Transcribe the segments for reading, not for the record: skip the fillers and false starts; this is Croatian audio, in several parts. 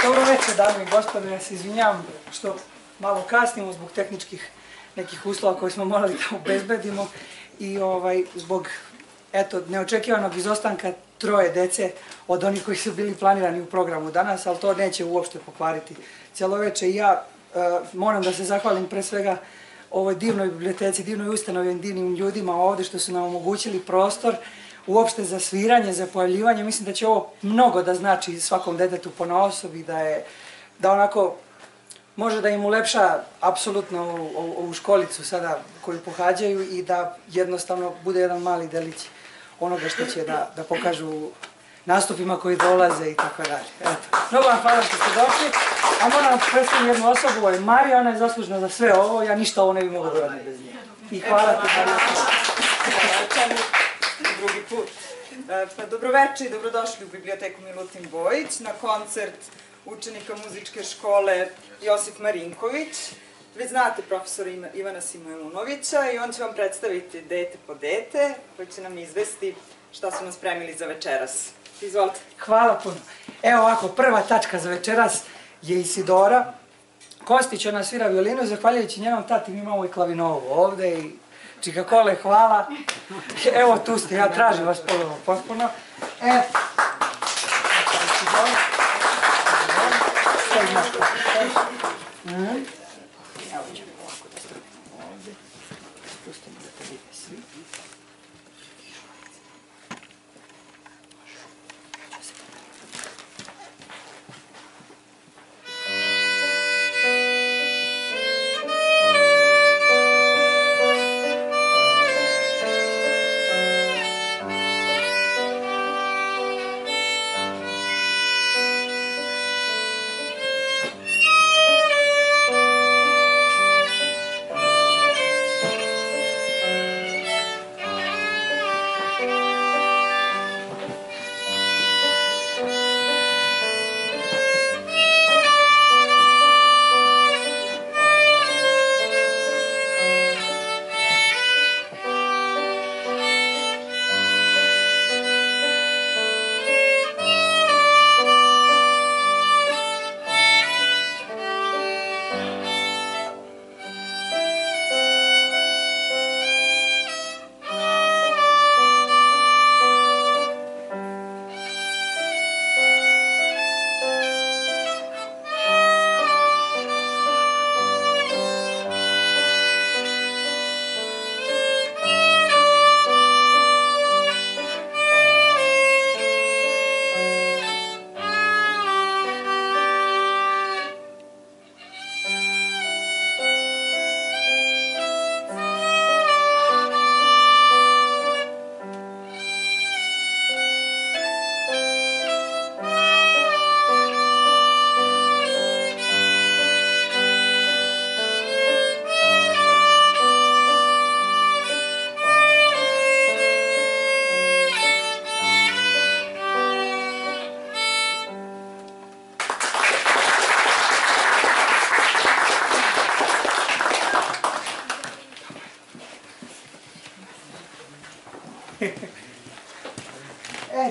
Dobro večer, dame i gospodo, ja se izvinjavam što malo kasnimo zbog tehničkih nekih uslova koje smo morali da obezbedimo i zbog neočekivanog izostanka 3 dece od onih koji su bili planirani u programu danas, ali to neće uopšte pokvariti cijelo večer. I ja moram da se zahvalim pre svega ovoj divnoj biblioteci, divnoj ustanovi, divnim ljudima ovde što su nam omogućili prostor uopšte za sviranje, za pojavljivanje. Mislim da će ovo mnogo da znači svakom detetu ponaosob i da onako može da im ulepša apsolutno ovu školicu sada koju pohađaju i da jednostavno bude jedan mali delić onoga što će da pokažu u nastupima koji dolaze i tako dalje. Eto, mnogo vam hvala što ste došli, a moram predstaviti jednu osobu, ovo je Marija, ona je zaslužna za sve ovo, ja ništa ovo ne bih mogla da radim bez nje. I hvala ti, Marija. Drugi put. Dobroveče i dobrodošli u Biblioteku Milutin Bojić na koncert učenika muzičke škole Josif Marinković. Već znate profesora Ivana Simonovića i on će vam predstaviti dete po dete koji će nam izvesti šta su nam spremili za večeras. Izvolite. Hvala puno. Evo ovako, prva tačka za večeras je Isidora Kostić, ona svira violinu, zahvaljujući njenom tati mi imamo i klavinovu ovde i Čikakole, hvala. Evo tu ste, ja tražim vas ponovno potpuno. Evo ćemo ovako da stavimo ovde. Spustimo da te vide svi.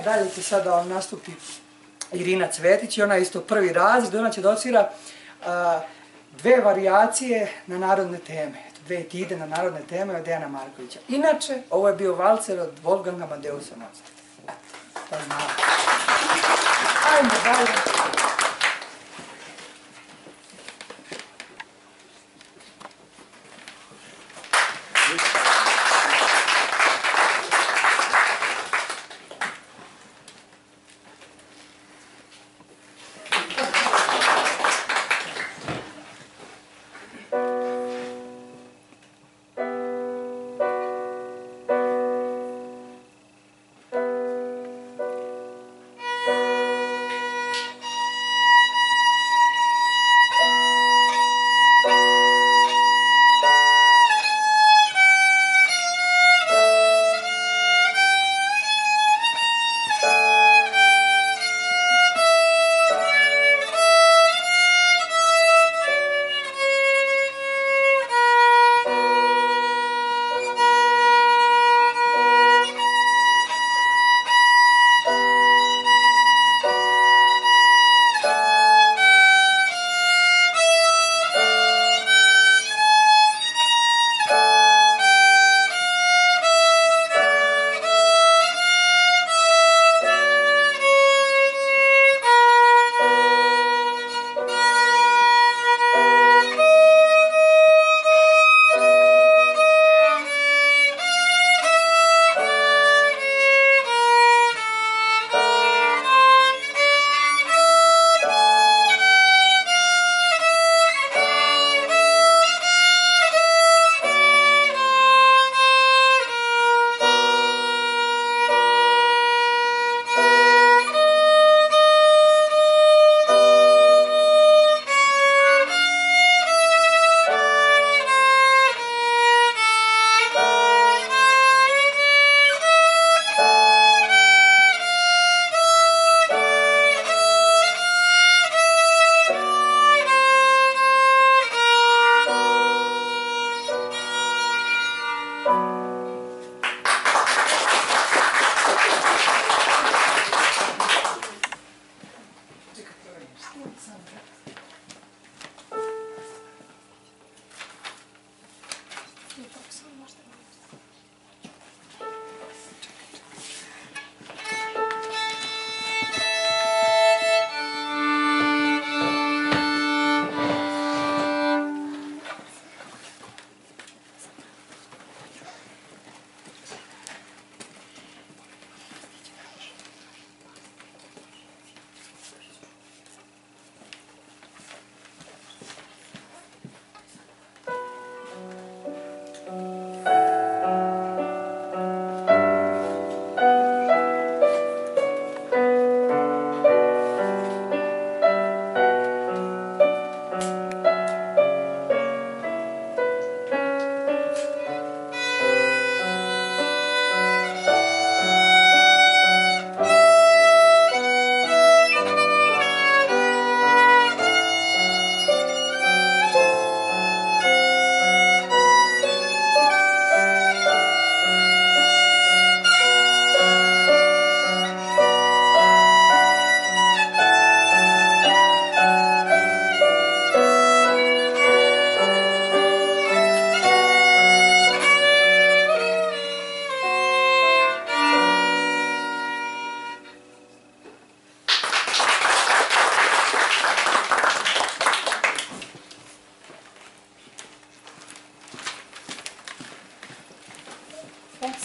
Dalje će sada vam nastupi Irina Cvetić i ona je isto prvi razred. Ona će da odsvira 2 varijacije na narodne teme. 2 etide na narodne teme od Dejana Markovića. Inače, ovo je bio valcer od Wolfganga Amadeusa Mozarta. To znamo. Ajmo dalje.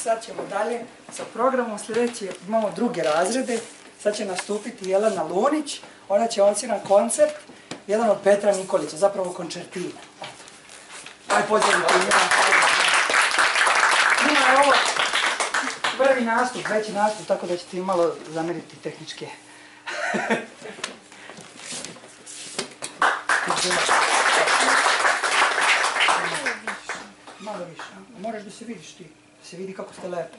Sad ćemo dalje sa programom. Sljedeći imamo druge razrede. Sad će nastupiti Jelena Lunić. Ona će odsvirati koncert, jedan od Petra Nikolića, zapravo koncertina. Aj, pozdravite njena. Njena je ovo prvi nastup, veći nastup, tako da ćete im malo zameriti tehničke. Malo više, a moraš da se vidiš ti. Da se vidi kako ste lepo.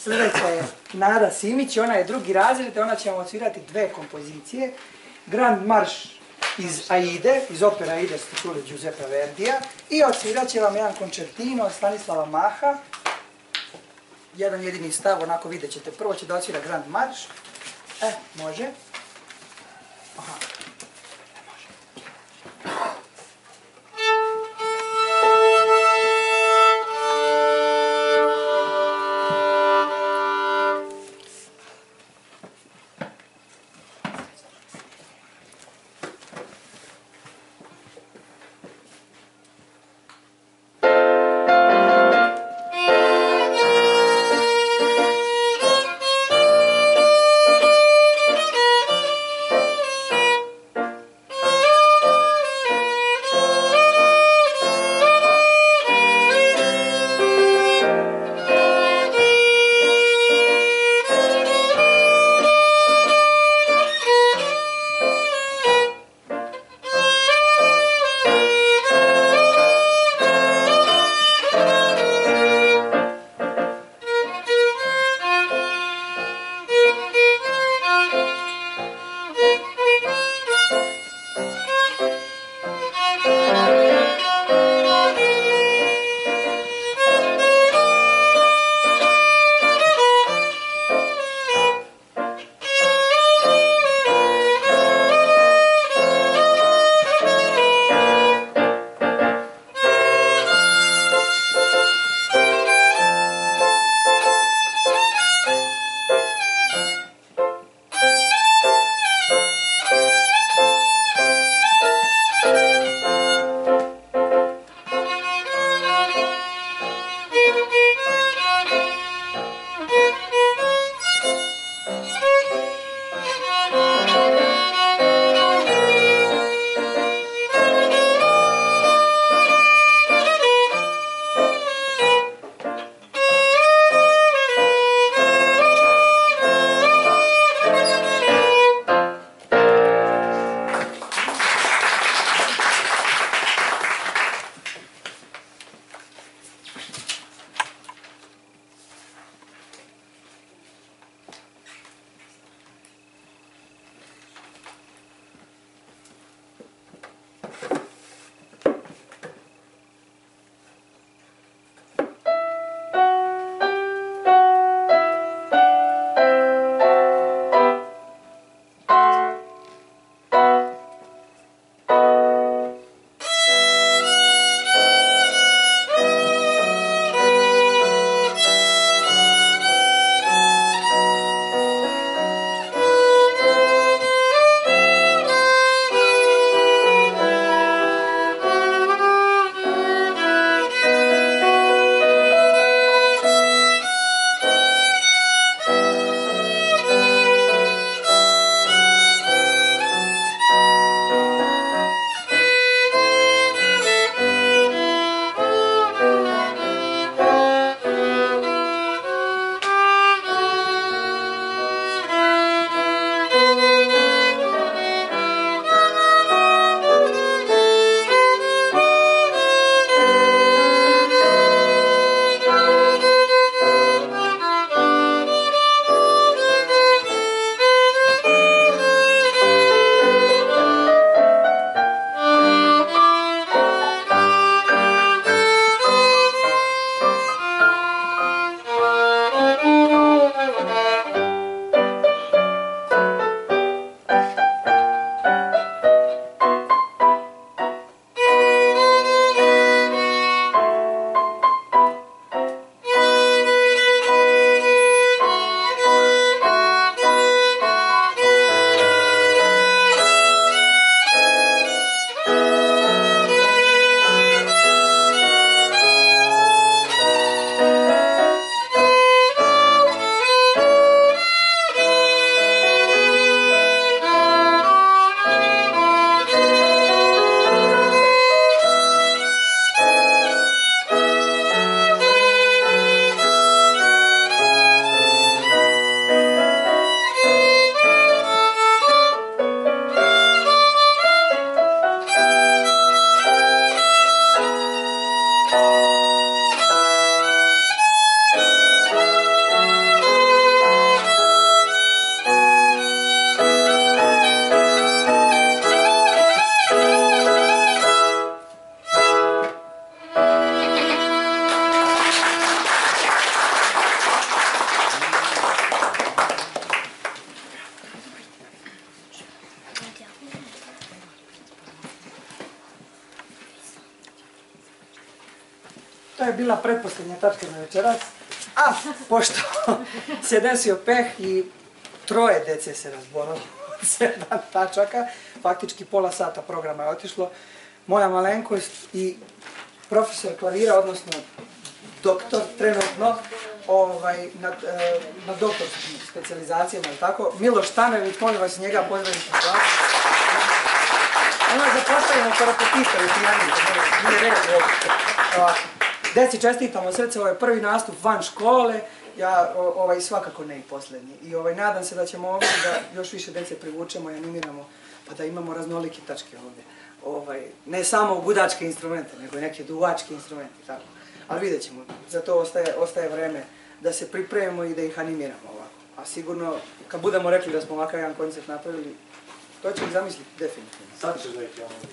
Sledeća je Nada Simić, ona je drugi razred, ona će vam odsvirati dve kompozicije. Grand marš iz Aide, iz opera Aide ste čuli Giuseppe Verdija, i odsvirat će vam jedan koncertino Stanislava Maha, jedan jedini stav, onako vidjet ćete. Prvo će da odsvira Grand marš. Može. Aha. To je bila pretposljednja tačka na večeras, a pošto se desio peh i 3 dece se razbolilo, 7 tačaka, faktički pola sata programa je otišlo, moja malenkost i profesor klavira, odnosno doktor trenutno, na doktorskim specijalizacijama, ili tako, Miloš Tanević, molim vas njega pozdraviti u klasu. Ono je zapostavljeno korepetitor u pijaninu, nije red uopšte. Deci čestitamo srce, ovo je prvi nastup van škole, ja svakako ne i posljednji. I nadam se da ćemo ovdje da još više dece privučemo i animiramo, pa da imamo raznolike tačke ovdje. Ne samo gudačke instrumente, nego i neke duvačke instrumente, tako. Ali vidjet ćemo, za to ostaje vreme da se pripremimo i da ih animiramo ovako. A sigurno, kad budemo rekli da smo ovakav jedan koncert napravili, to će ih zamisliti definitivno. Sad ćeš da ih ja mogu.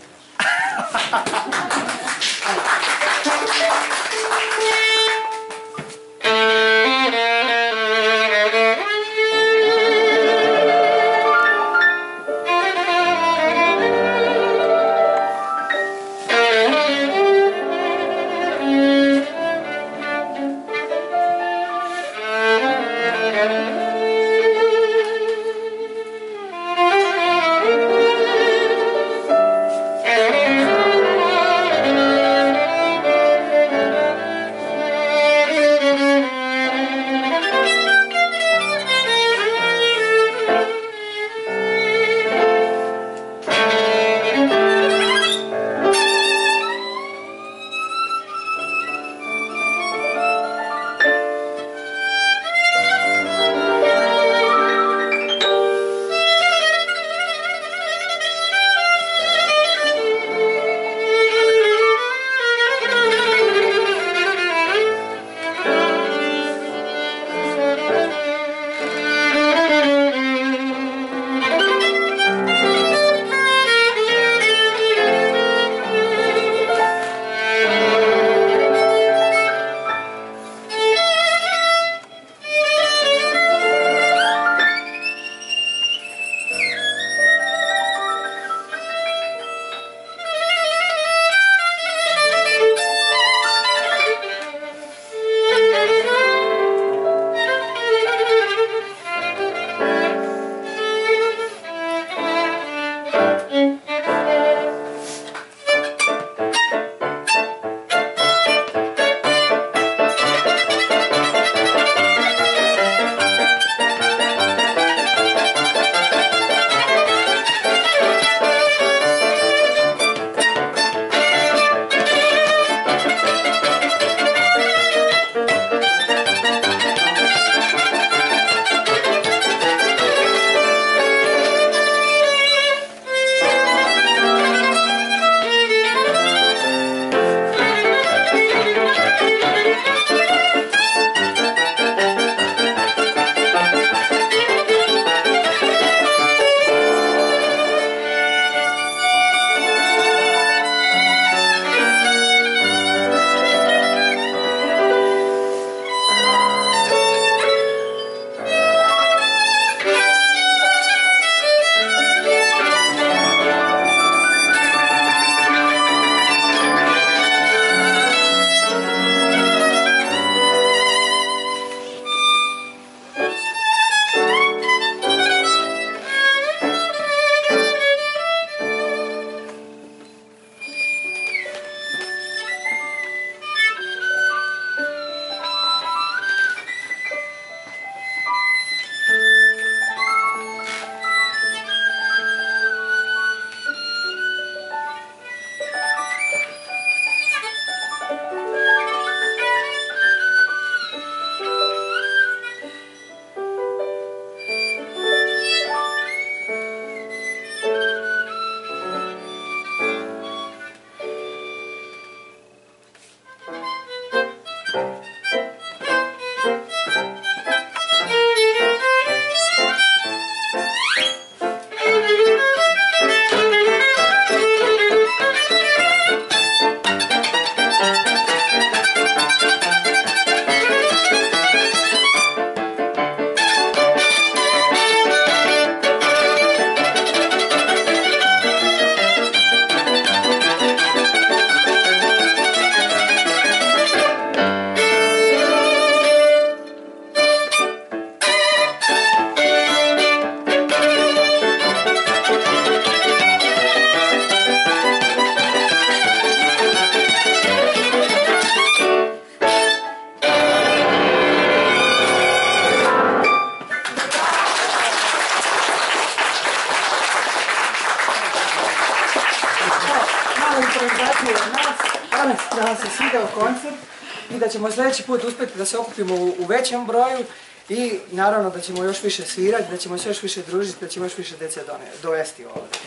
i da ćemo sljedeći put uspjeti da se okupimo u većem broju i naravno da ćemo još više svirati, da ćemo se još više družiti, da ćemo još više djece dovesti ovdje.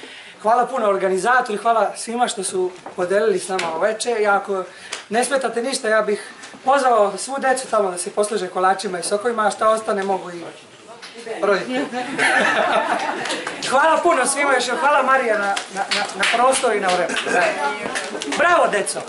Hvala puno organizatori, hvala svima što su podelili s nama oveče i ako ne smetate ništa, ja bih pozvao svu djecu tamo da se posluže kolačima i sokovima, a šta ostane mogu i roditelji. Hvala puno svima još, hvala Marija na prostoru i na vremenu. Bravo, deco!